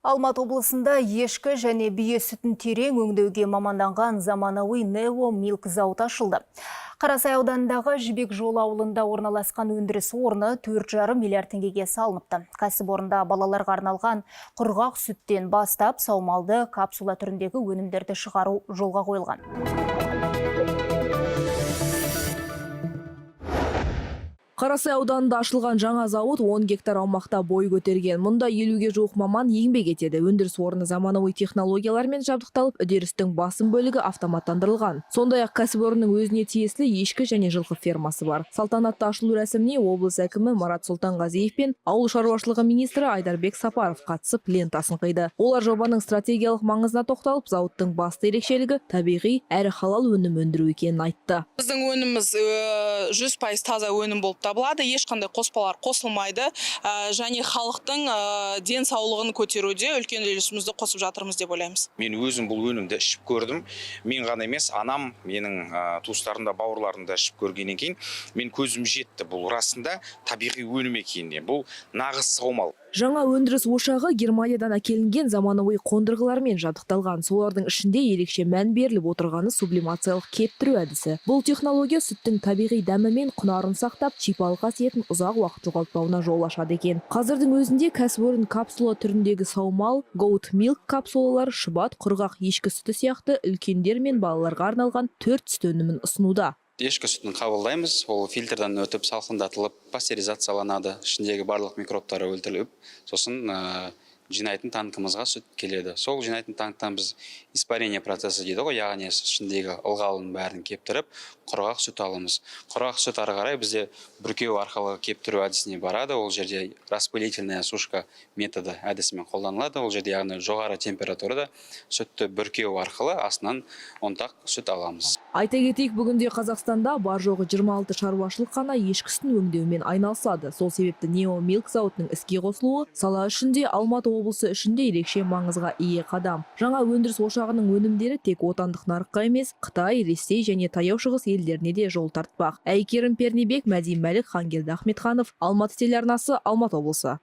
Алматы облысында ешкі және бие сүтін терең өңдеуге маманданған заманауи Нео Milk зауыты ашылды. Қарасай ауданындағы Жібек жолы ауылында орналасқан өндіріс орны 4,5 миллиард теңгеге салыныпты. Кәсіпорында балаларға арналған құрғақ сүттен бастап саумалды капсула түріндегі өнімдерді шығару жолға қойылған. Қарасай ауданында ашылған жаңа зауыт 10 гектар аумақта бой көтерген. Мұнда 50-ге жуық маман еңбек етеді. Өндіріс орны заманауи технологиялармен жабдықталып, үдерістің басым бөлігі автоматтандырылған. Сондай-ақ кәсіпорынның өзіне тиесілі ешкі және жылқы фермасы бар. Салтанатты ашылу рәсіміне облыс әкімі Марат Сұлтанғазиев пен ауыл шаруашылығы министрі Айдарбек Сапаров қатысып лентасын қиды. Олар жобаның стратегиялық маңызына тоқталып, зауыттың басты ерекшелігі табиғи әрі халал өнім өндіру екенін айтты. Біздің өніміміз 100% таза өнім болып табылады, ешқандай қоспалар қосылмайды және халықтың денсаулығын көтеруде үлкен үлесімізді қосып жатырмыз деп ойлаймыз. Мен өзім бұл өнімді ішіп көрдім. Мен ғана емес, анам, менің туыстарым да, бауырларым да ішіп көргеннен кейін мен көзім жетті. Бұл расында табиғи өнім екеніне. Бұл нағыз саумал. Жаңа өндіріс ошағы Германиядан әкелінген заманауи қондырғылармен жабдықталған. Солардың ішінде ерекше мән беріліп отырғаны сублимациялық кептіру әдісі. Бұл технология сүттің табиғи дәмі мен құнарын сақтап, шипалық қасиетін ұзақ уақыт жоғалтпауына жол ашады екен. Қазірдің өзінде кәсіпорын капсула түріндегі саумал, goat milk капсулалар, шұбат, құрғақ ешкі сүті сияқты үлкендер мен балаларға арналған 4 түсті өнімін ұсынуда. Ешкі сүтін қабылдаймыз, ол фильтрдан өтіп, салқындатылып, пастеризацияланады, ішіндегі барлық микробтары өлтіріліп, сосын жинайтын танкымызға сүт келеді. Сол жинайтын танктан біз испарение процесі дейді ғой, яғни ішіндегі ылғалын бәрін кептіріп, құрғақ сүт аламыз. Құрғақ сүт ары қарай бізде бүркеу арқылы кептіру әдісіне барады. Ол жерде распылительная сушка методы әдісімен қолданылады. Ол жерде яғни жоғары температурада сүтті бүркеу арқылы астынан ұнтақ сүт аламыз. Айта кетейік, бүгінде Қазақстанда бар жоғы 26 шаруашылық қана ешкі сүтін өңдеумен айналысады. Сол себепті Нео Milk зауытының іске қосылуы сала үшінде, Алматы облысы үшінде ерекше маңызға ие қадам. Жаңа өндіріс ошағының өнімдері тек отандық нарыққа емес, Қытай, Ресей және Таяу Шығыс елдеріне де жол тартпақ. Әйкерім Пернебек, Мәди Мәлік, Хангелді Ахметханов, Алматы телеарнасы, Алматы облысы.